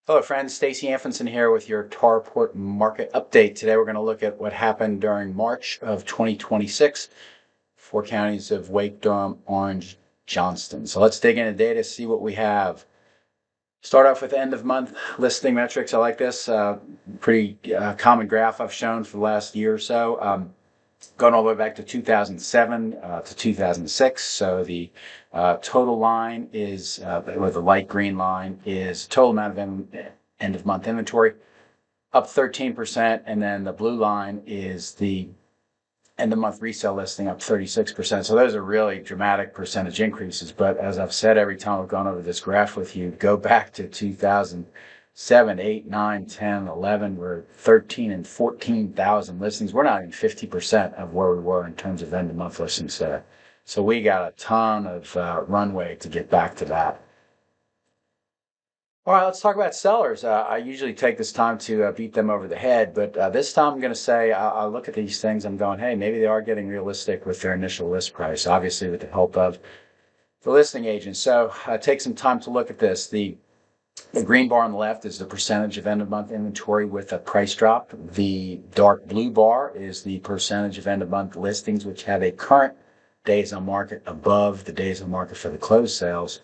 Hello friends, Stacy Anfinson here with your Tarport market update. Today we're going to look at what happened during March of 2026, four counties of Wake, Durham, Orange, Johnston. So let's dig into data, see what we have. Start off with end of month listing metrics. I like this. Pretty common graph I've shown for the last year or so. Going all the way back to 2007 to 2006. So the total line is, or the light green line is total amount of end of month inventory, up 13%. And then the blue line is the end of month resale listing, up 36%. So those are really dramatic percentage increases. But as I've said every time I've gone over this graph with you, go back to 2007, 8, 9, 10, 11, we're 13 and 14,000 listings. We're not even 50% of where we were in terms of end of month listings. So we got a ton of runway to get back to that. All right, let's talk about sellers. I usually take this time to beat them over the head, but this time I'm going to say I look at these things, I'm going, hey, maybe they are getting realistic with their initial list price, obviously with the help of the listing agent. So take some time to look at this. The green bar on the left is the percentage of end of month inventory with a price drop. The dark blue bar is the percentage of end of month listings which have a current days on market above the days on market for the closed sales.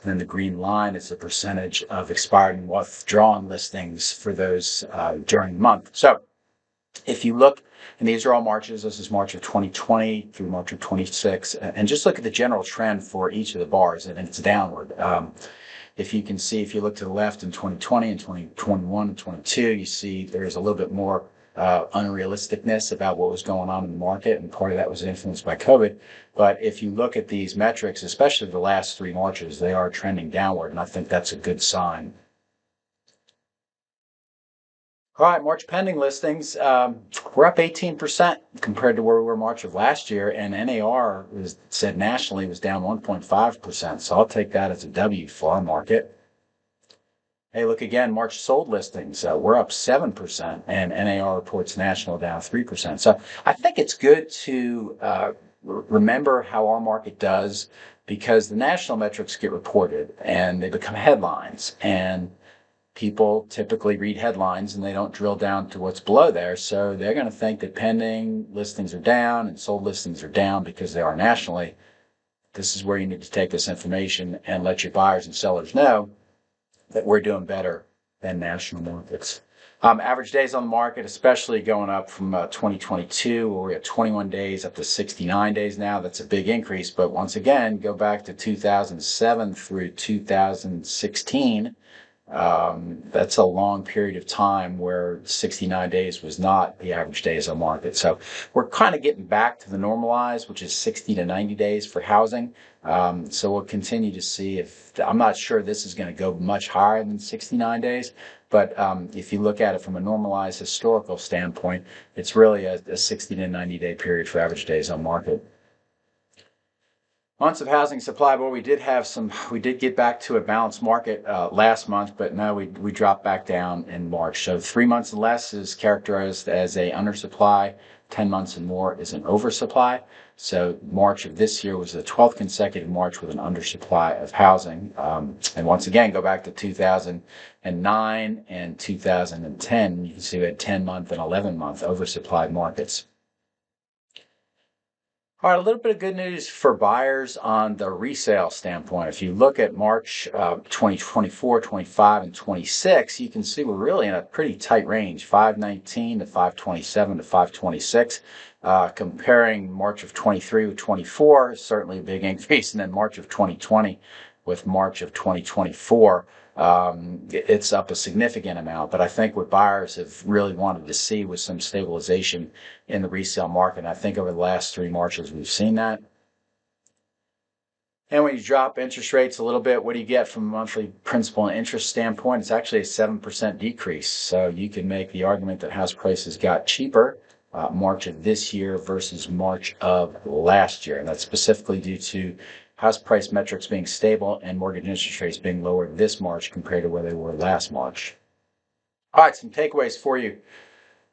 And then the green line is the percentage of expired and withdrawn listings for those during the month. So if you look, and these are all Marches, this is March of 2020 through March of 26, and just look at the general trend for each of the bars, and it's downward. If you can see, if you look to the left in 2020 and 2021 and 22, you see there's a little bit more unrealisticness about what was going on in the market, and part of that was influenced by COVID. But if you look at these metrics, especially the last three Marches, they are trending downward, and I think that's a good sign. All right, March pending listings, we're up 18% compared to where we were March of last year, and NAR was said nationally was down 1.5%, so I'll take that as a W for our market. Hey, look again, March sold listings, we're up 7%, and NAR reports national down 3%. So I think it's good to remember how our market does, because the national metrics get reported and they become headlines, and people typically read headlines and they don't drill down to what's below there. So they're going to think that pending listings are down and sold listings are down because they are nationally. This is where you need to take this information and let your buyers and sellers know that we're doing better than national markets. Average days on the market, especially going up from 2022, where we're at 21 days up to 69 days now. That's a big increase. But once again, go back to 2007 through 2016. That's a long period of time where 69 days was not the average days on market. So we're kind of getting back to the normalized, which is 60 to 90 days for housing. So we'll continue to see if, I'm not sure this is going to go much higher than 69 days, but if you look at it from a normalized historical standpoint, it's really a 60 to 90 day period for average days on market. Months of housing supply, well, we did get back to a balanced market last month, but no, we dropped back down in March. So 3 months and less is characterized as a undersupply. 10 months and more is an oversupply. So March of this year was the 12th consecutive March with an undersupply of housing. And once again, go back to 2009 and 2010. You can see we had 10-month and 11-month oversupplied markets. All right, a little bit of good news for buyers on the resale standpoint. If you look at March 2024, 25, and 26, you can see we're really in a pretty tight range, 519 to 527 to 526. Comparing March of 23 with 24, certainly a big increase, and then March of 2020 with March of 2024. It's up a significant amount, but I think what buyers have really wanted to see was some stabilization in the resale market. And I think over the last three Marches, we've seen that. And when you drop interest rates a little bit, what do you get from a monthly principal and interest standpoint? It's actually a 7% decrease. So you can make the argument that house prices got cheaper March of this year versus March of last year. And that's specifically due to house price metrics being stable and mortgage interest rates being lower this March compared to where they were last March. All right, some takeaways for you.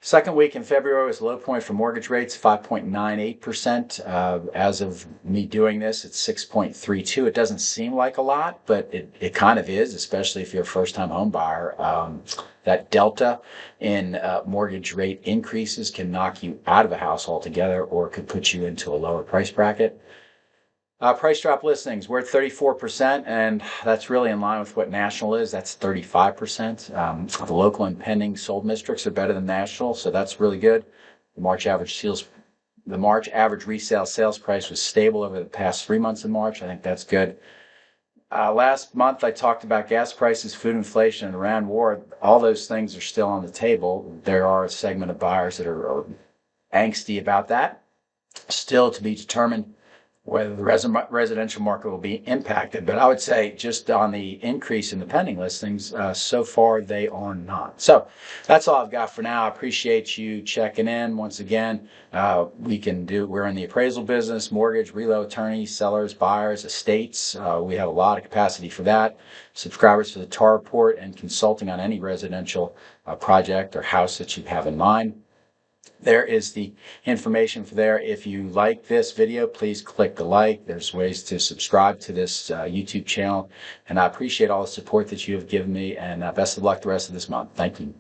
Second week in February was the low point for mortgage rates, 5.98%. As of me doing this, it's 6.32. It doesn't seem like a lot, but it kind of is, especially if you're a first-time home buyer. That delta in mortgage rate increases can knock you out of a house altogether or could put you into a lower price bracket. Price drop listings, we're at 34%, and that's really in line with what national is. That's 35%. The local and pending sold districts are better than national, so that's really good. The March average resale sales price was stable over the past 3 months in March. I think that's good. Last month, I talked about gas prices, food inflation, and Iran war. All those things are still on the table. There are a segment of buyers that are angsty about that. Still to be determined whether the residential market will be impacted. But I would say just on the increase in the pending listings, so far they are not. So that's all I've got for now. I appreciate you checking in. Once again, we're in the appraisal business, mortgage, reload attorneys, sellers, buyers, estates. We have a lot of capacity for that. Subscribers to the TAR report and consulting on any residential project or house that you have in mind. There is the information for there. If you like this video, please click the like. There's ways to subscribe to this YouTube channel. And I appreciate all the support that you have given me, and best of luck the rest of this month. Thank you.